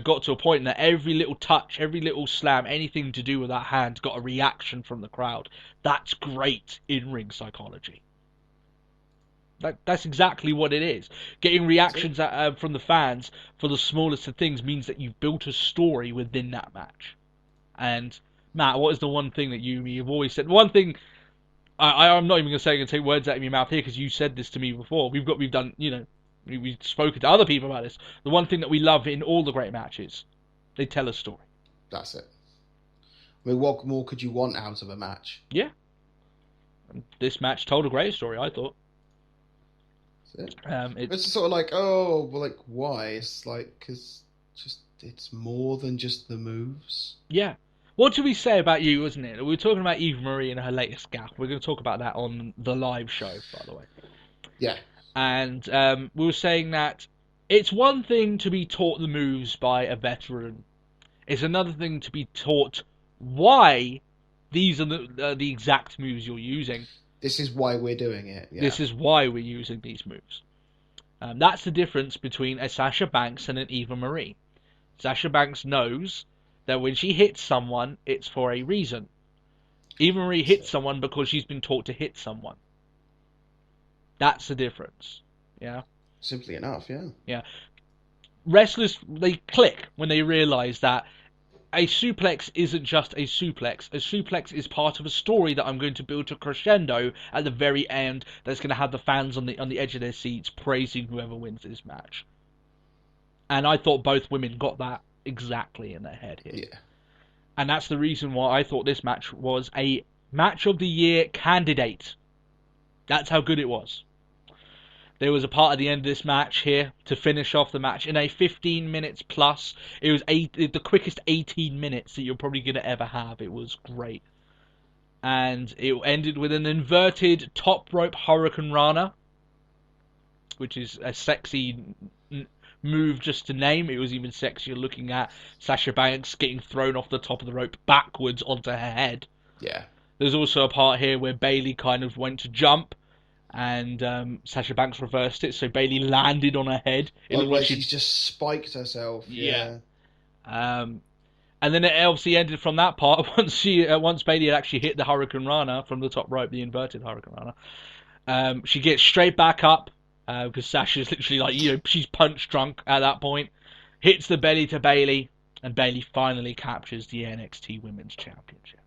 E: got to a point that every little touch, every little slam, anything to do with that hand got a reaction from the crowd. That's great in-ring psychology. That's exactly what it is. Getting reactions from the fans for the smallest of things means that you've built a story within that match. And Matt, what is the one thing that you've always said? One thing I'm not even going to say I'm going to take words out of your mouth here because you said this to me before. We've spoken to other people about this. The one thing that we love in all the great matches, they tell a story.
F: That's it. I mean, what more could you want out of a match?
E: Yeah. And this match told a great story, I thought.
F: It's sort of like, why? It's like, because it's more than just the moves.
E: Yeah. What did we say about you, wasn't it? We were talking about Eva Marie and her latest gap. We're going to talk about that on the live show, by the way.
F: Yeah.
E: And we were saying that it's one thing to be taught the moves by a veteran. It's another thing to be taught why these are the exact moves you're using.
F: This is why we're doing it. Yeah.
E: This is why we're using these moves. That's the difference between a Sasha Banks and an Eva Marie. Sasha Banks knows that when she hits someone, it's for a reason. Eva Marie hits someone because she's been taught to hit someone. That's the difference. Yeah.
F: Simply enough, yeah.
E: Yeah. Wrestlers, they click when they realise that a suplex isn't just a suplex. A suplex is part of a story that I'm going to build to crescendo at the very end. That's going to have the fans on the edge of their seats praising whoever wins this match. And I thought both women got that exactly in their head here.
F: Yeah.
E: And that's the reason why I thought this match was a match of the year candidate. That's how good it was. There was a part at the end of this match here to finish off the match in a 15 minutes plus. It was the quickest 18 minutes that you're probably going to ever have. It was great. And it ended with an inverted top rope Hurricane Rana, which is a sexy move just to name. It was even sexier looking at Sasha Banks getting thrown off the top of the rope backwards onto her head.
F: Yeah.
E: There's also a part here where Bayley kind of went to jump, and Sasha Banks reversed it, so Bayley landed on her head. It
F: Like
E: looked
F: where
E: like
F: she's just spiked herself.
E: Yeah. And then it obviously ended from that part once Bayley had actually hit the Hurricane Rana from the top rope, the inverted Hurricane Rana. She gets straight back up because Sasha's literally like, she's punch drunk at that point. Hits the belly to Bayley, and Bayley finally captures the NXT Women's Championship.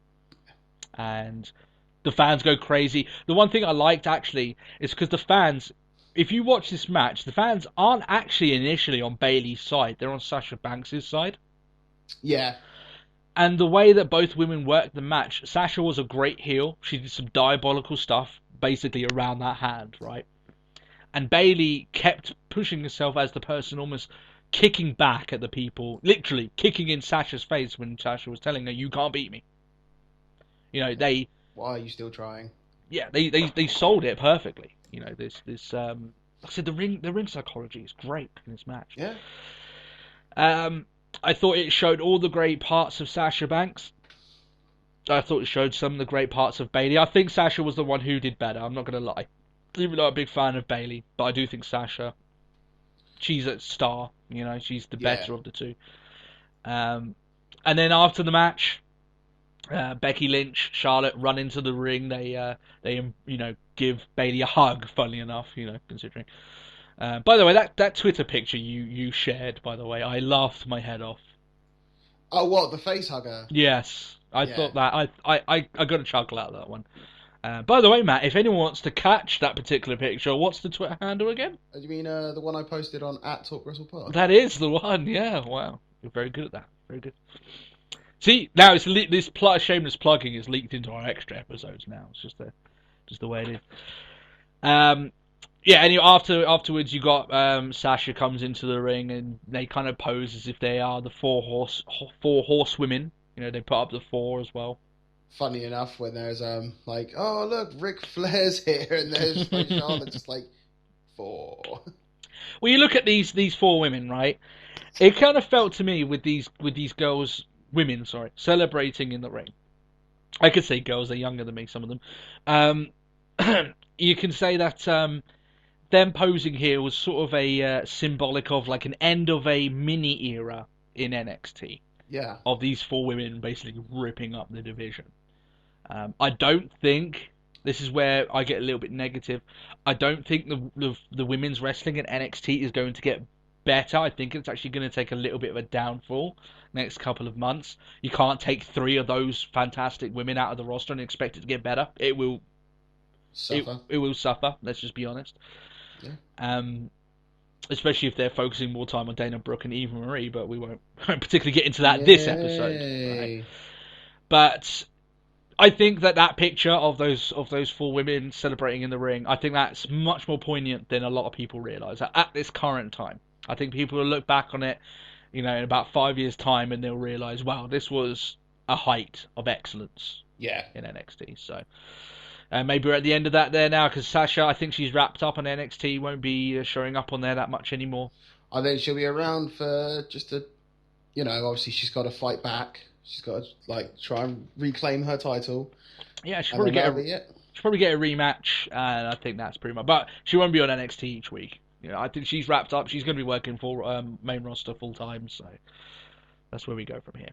E: And the fans go crazy. The one thing I liked, actually, is because the fans, if you watch this match, the fans aren't actually initially on Bayley's side. They're on Sasha Banks' side.
F: Yeah.
E: And the way that both women worked the match, Sasha was a great heel. She did some diabolical stuff, basically, around that hand, right? And Bayley kept pushing herself as the person almost kicking back at the people, literally kicking in Sasha's face when Sasha was telling her, "You can't beat me." They...
F: Why are you still trying?
E: Yeah, they sold it perfectly. Like I said, the ring psychology is great in this match.
F: Yeah.
E: I thought it showed all the great parts of Sasha Banks. I thought it showed some of the great parts of Bayley. I think Sasha was the one who did better. I'm not going to lie. Even though I'm a big fan of Bayley, but I do think Sasha, she's a star. She's the better of the two. And then after the match, Becky Lynch, Charlotte run into the ring. They give Bayley a hug. Funnily enough, considering. By the way, that Twitter picture you shared, by the way, I laughed my head off.
F: Oh, what, the face hugger?
E: Yes, I thought that I got a chuckle out of that one. By the way, Matt, if anyone wants to catch that particular picture, what's the Twitter handle again?
F: Do you mean the one I posted on @TalkWrestlePod?
E: That is the one. Yeah, wow, you're very good at that. Very good. See, now this shameless plugging is leaked into our extra episodes now. It's just the way it is. Anyway, afterwards you got Sasha comes into the ring and they kind of pose as if they are the four horsewomen. They put up the 4 as well.
F: Funny enough, when there's like, oh look, Ric Flair's here, and there's like Charlotte just like 4.
E: Well, you look at these 4 women, right? It kind of felt to me with these women, celebrating in the ring. I could say girls; they're younger than me, some of them. You can say that them posing here was sort of a symbolic of like an end of a mini era in NXT.
F: Yeah.
E: Of these 4 women basically ripping up the division. I don't think, this is where I get a little bit negative, I don't think the women's wrestling at NXT is going to get better. I think it's actually going to take a little bit of a downfall next couple of months. You can't take 3 of those fantastic women out of the roster and expect it to get better. It will suffer. It will suffer, let's just be honest. Yeah. Especially if they're focusing more time on Dana Brooke and Eva Marie, but we won't particularly get into that this episode. Right? But I think that picture of those 4 women celebrating in the ring, I think that's much more poignant than a lot of people realise at this current time. I think people will look back on it, in about 5 years' time, and they'll realise, wow, this was a height of excellence.
F: Yeah.
E: In NXT. So. Maybe we're at the end of that there now, because Sasha, I think she's wrapped up on NXT, won't be showing up on there that much anymore.
F: I think she'll be around for just obviously she's got to fight back. She's got to try and reclaim her title.
E: Yeah, she'll probably get a rematch, and I think that's pretty much. But she won't be on NXT each week. I think she's wrapped up. She's going to be working for main roster full time, so that's where we go from here.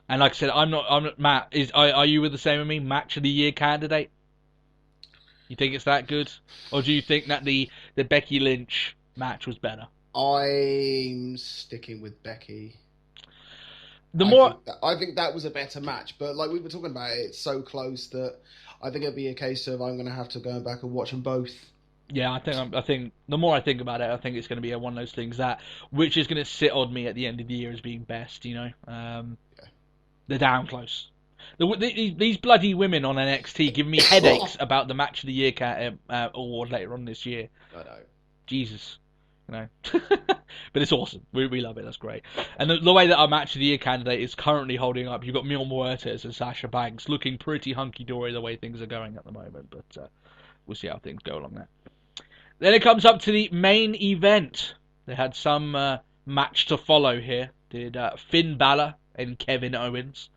E: And like I said, I'm not Matt. Are you with the same with me? Match of the year candidate? You think it's that good? Or do you think that the Becky Lynch match was better?
F: I'm sticking with Becky. I think that was a better match, but like we were talking about, it's so close that I think it'd be a case of I'm going to have to go back and watch them both.
E: Yeah, I think the more I think about it, I think it's going to be one of those things which is going to sit on me at the end of the year as being best. They're down close. These bloody women on NXT give me headaches about the Match of the Year award later on this year.
F: I know.
E: Jesus. But it's awesome. We love it. That's great. And the way that our Match of the Year candidate is currently holding up, you've got Mil Muertes and Sasha Banks looking pretty hunky-dory the way things are going at the moment. But we'll see how things go along there. Then it comes up to the main event. They had some match to follow here. Did Finn Balor and Kevin Owens.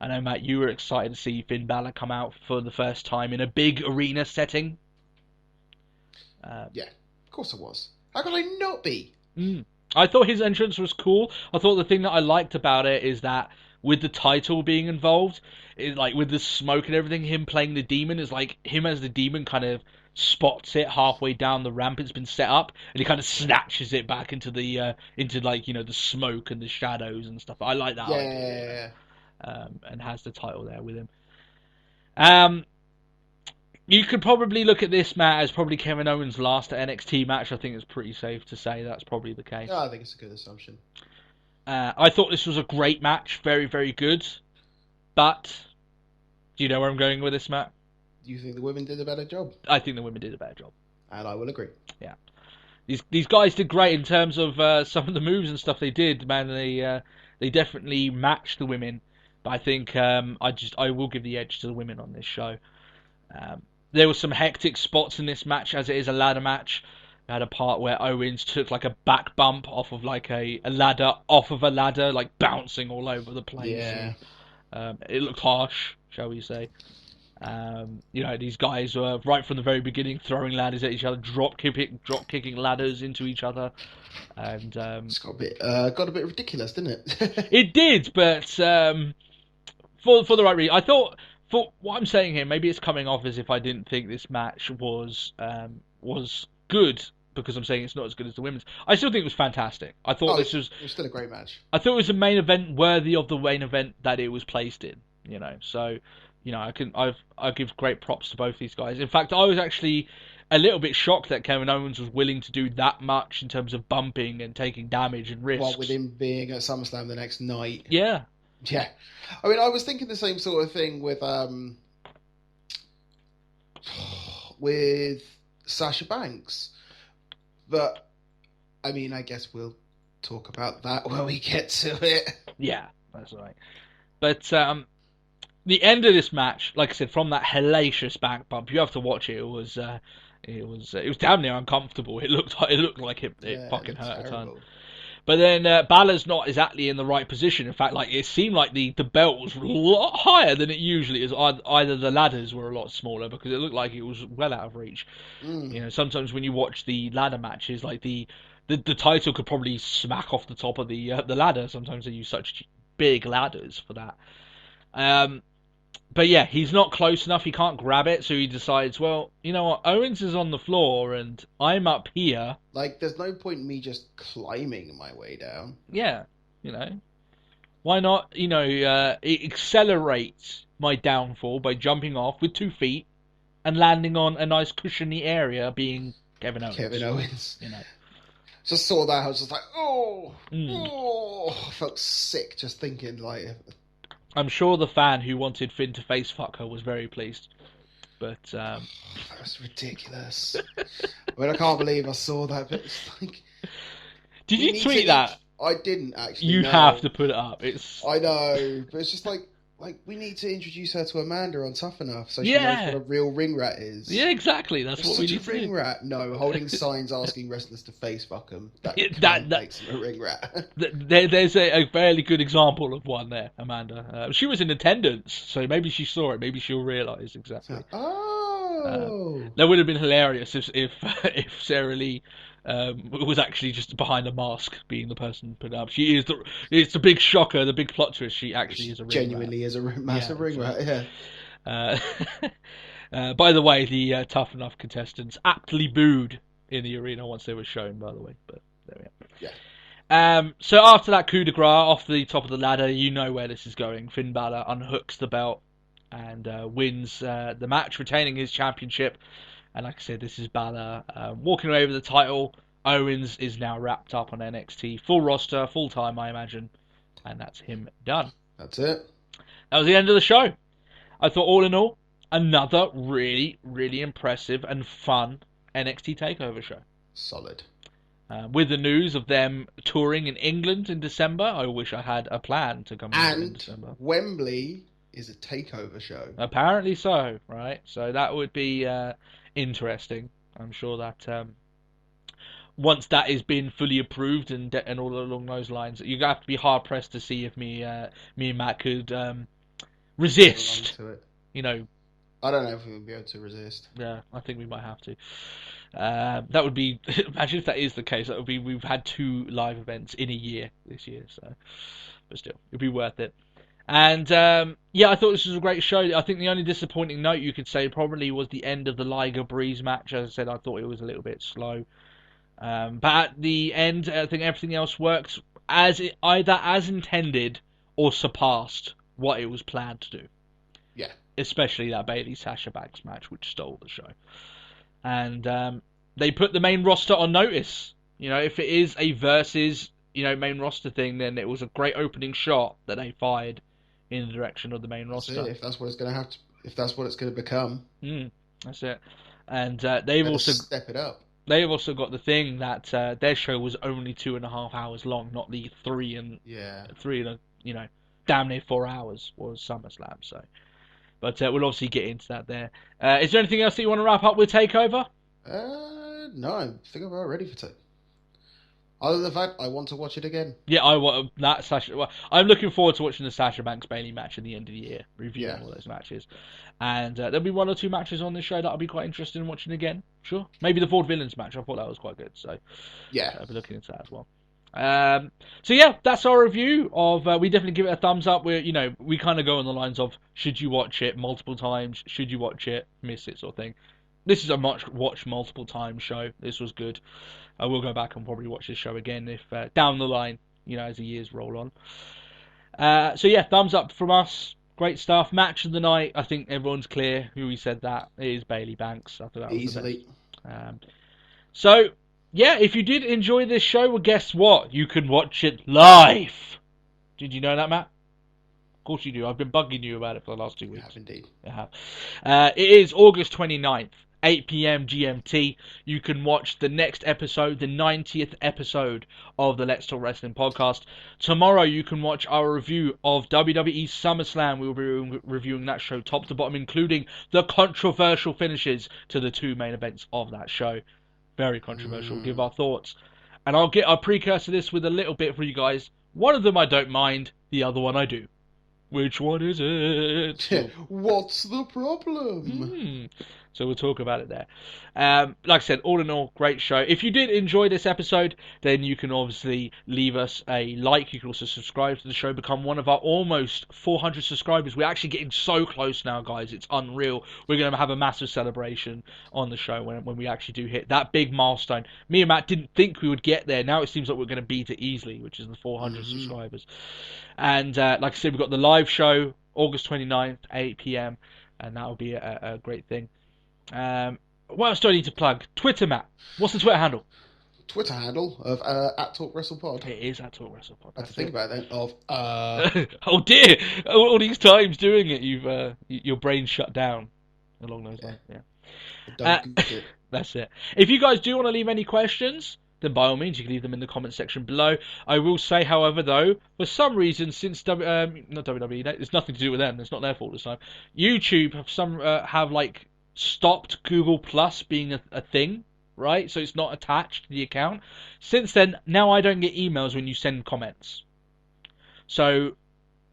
E: I know, Matt, you were excited to see Finn Balor come out for the first time in a big arena setting.
F: Yeah, of course I was. How could I not be?
E: I thought his entrance was cool. I thought the thing that I liked about it is that with the title being involved, like with the smoke and everything, him playing the demon is like him as the demon kind of spots it halfway down the ramp it's been set up, and he kind of snatches it back into the the smoke and the shadows and stuff. I like that idea. And has the title there with him. You could probably look at this, Matt, as probably Kevin Owens' last NXT match. I think it's pretty safe to say that's probably the case.
F: Yeah, I think it's a good assumption.
E: I thought this was a great match, very, very good. But do you know where I'm going with this, Matt?
F: Do you think the women did a better job?
E: I think the women did a better job.
F: And I will agree.
E: Yeah. These guys did great in terms of some of the moves and stuff they did, man. They definitely matched the women. But I think I will give the edge to the women on this show. There were some hectic spots in this match, as it is a ladder match. We had a part where Owens took like a back bump off of like a ladder, like bouncing all over the place.
F: Yeah.
E: And, it looked harsh, shall we say. These guys were right from the very beginning throwing ladders at each other, drop kicking ladders into each other, and
F: it's got a bit ridiculous, didn't it?
E: It did, but for the right reason. I thought, for what I'm saying here, maybe it's coming off as if I didn't think this match was good, because I'm saying it's not as good as the women's. I still think it was fantastic. I thought it was
F: still a great match.
E: I thought it was a main event worthy of the main event that it was placed in. So I give great props to both these guys. In fact, I was actually a little bit shocked that Kevin Owens was willing to do that much in terms of bumping and taking damage and risks.
F: Well, with him being at SummerSlam the next night.
E: Yeah.
F: Yeah. I mean, I was thinking the same sort of thing with Sasha Banks. But, I mean, I guess we'll talk about that when we get to it.
E: Yeah, that's right. But the end of this match, like I said, from that hellacious back bump, you have to watch it. It was damn near uncomfortable. It looked like it fucking hurt a ton. But then Balor's not exactly in the right position. In fact, like it seemed like the belt was a lot higher than it usually is. Either the ladders were a lot smaller, because it looked like it was well out of reach. Sometimes when you watch the ladder matches, like the title could probably smack off the top of the ladder. Sometimes they use such big ladders for that. But yeah, he's not close enough. He can't grab it, so he decides, well, you know what? Owens is on the floor, and I'm up here.
F: Like, there's no point in me just climbing my way down.
E: Yeah, why not? Accelerate my downfall by jumping off with 2 feet and landing on a nice cushiony area, being Kevin Owens.
F: Just saw that. I was just like, I felt sick just thinking, like.
E: I'm sure the fan who wanted Finn to face fuck her was very pleased. But
F: that was ridiculous. I mean, I can't believe I saw that. But it's like,
E: did you tweet that?
F: I didn't actually.
E: You have to put it up.
F: I know, but it's just like we need to introduce her to Amanda on Tough Enough, so she knows what a real ring rat is.
E: Yeah, exactly. That's what we need to do.
F: Ring rat? No, holding signs asking wrestlers to face fuck them. That makes him a ring rat.
E: There's a fairly good example of one there, Amanda. She was in attendance, so maybe she saw it. Maybe she'll realise exactly. That would have been hilarious if Sarah Lee was actually just behind a mask, being the person put up. She is it's a big shocker, the big plot twist. She actually is a ring
F: genuinely
E: rat.
F: Is a massive ring rat. Yeah.
E: By the way, the Tough Enough contestants aptly booed in the arena once they were shown. By the way, but there we are. So after that coup de grace off the top of the ladder, you know where this is going. Finn Balor unhooks the belt and wins the match, retaining his championship. And like I said, this is Balor walking away with the title. Owens is now wrapped up on NXT. Full roster, full time, I imagine. And that's him done.
F: That's it.
E: That was the end of the show. I thought, all in all, another really, really impressive and fun NXT Takeover show.
F: Solid.
E: With the news of them touring in England in December, I wish I had a plan to come in December.
F: Wembley is a takeover show.
E: Apparently so, right? So that would be interesting. I'm sure that once that is been fully approved and all along those lines, you have to be hard pressed to see if me and Matt could resist.
F: To it.
E: You know,
F: I don't know if we would be able to resist.
E: Yeah, I think we might have to. That would be, imagine if that is the case. That would be, we've had 2 live events in a year this year, so, but still, it'd be worth it. And yeah, I thought this was a great show. I think the only disappointing note you could say probably was the end of the Liger Breeze match. As I said, I thought it was a little bit slow. But at the end, I think everything else worked either as intended or surpassed what it was planned to do.
F: Yeah.
E: Especially that Bayley Sasha Banks match, which stole the show. And they put the main roster on notice. You know, if it is a versus, main roster thing, then it was a great opening shot that they fired in the direction of the main roster.
F: If that's what it's going to have to, if that's what it's going to become.
E: That's it. And they've also
F: step it up.
E: They've also got the thing that their show was only 2.5 hours long, not the 3 and damn near 4 hours was SummerSlam. So, but we'll obviously get into that there. Is there anything else that you want to wrap up with Takeover?
F: No, I think I'm about ready for it. Other than the fact I want to watch it again.
E: Yeah, I want that Sasha. Well, I'm looking forward to watching the Sasha Banks Bayley match at the end of the year, reviewing all those matches. And there'll be 1 or 2 matches on this show that I'll be quite interested in watching again. Sure, maybe the Ford Villains match. I thought that was quite good. So
F: yeah,
E: I'll be looking into that as well. So yeah, that's our review of. We definitely give it a thumbs up. We kind of go on the lines of should you watch it multiple times? Should you watch it, miss it, sort of thing. This is a watch multiple times show. This was good. I will go back and probably watch this show again if down the line, as the years roll on. So yeah, thumbs up from us. Great stuff. Match of the night. I think everyone's clear who we said that. It is Bayley Banks. I thought that was
F: easily.
E: The best. So yeah, if you did enjoy this show, well, guess what? You can watch it live. Did you know that, Matt? Of course you do. I've been bugging you about it for the last 2 weeks.
F: You have indeed.
E: You have. It is August 29th. 8 p.m. GMT. You can watch the next episode, the 90th episode of the Let's Talk Wrestling podcast. Tomorrow you can watch our review of WWE SummerSlam. We'll be reviewing that show top to bottom, including the controversial finishes to the 2 main events of that show. Very controversial. We'll give our thoughts. And I'll precursor this with a little bit for you guys. One of them I don't mind, the other one I do. Which one is it?
F: What's the problem?
E: So we'll talk about it there. Like I said, all in all, great show. If you did enjoy this episode, then you can obviously leave us a like. You can also subscribe to the show, become one of our almost 400 subscribers. We're actually getting so close now, guys. It's unreal. We're going to have a massive celebration on the show when we actually do hit that big milestone. Me and Matt didn't think we would get there. Now it seems like we're going to beat it easily, which is the 400 subscribers. And like I said, we've got the live show, August 29th, 8 p.m. And that will be a great thing. What else do I need to plug? Twitter, Matt. What's the Twitter handle?
F: Twitter handle of at Talk Wrestle Pod.
E: It is at Talk Wrestle Pod.
F: I have to think about it then. Of
E: oh dear! All these times doing it, you've your brain shut down. Along those lines, yeah.
F: Don't Google it.
E: That's it. If you guys do want to leave any questions, then by all means you can leave them in the comment section below. I will say, however, though, for some reason, since not WWE, it's nothing to do with them. It's not their fault this time. YouTube have like stopped Google Plus being a thing, right? So it's not attached to the account. Since then, now I don't get emails when you send comments. So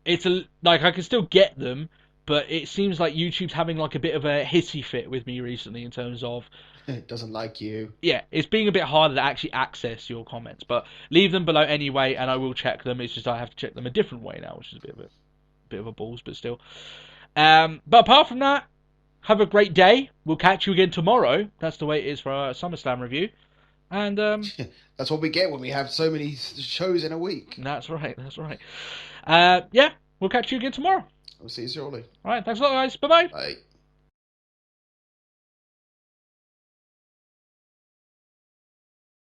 E: it's I can still get them, but it seems like YouTube's having like a bit of a hissy fit with me recently in terms of
F: it doesn't like you.
E: Yeah, it's being a bit harder to actually access your comments, but leave them below anyway, and I will check them. It's just I have to check them a different way now, which is a bit of a balls, but still. But apart from that, have a great day. We'll catch you again tomorrow. That's the way it is for our SummerSlam review. And
F: that's what we get when we have so many shows in a week.
E: That's right. We'll catch you again tomorrow.
F: I'll see you shortly.
E: All right, thanks a lot, guys. Bye-bye.
F: Bye.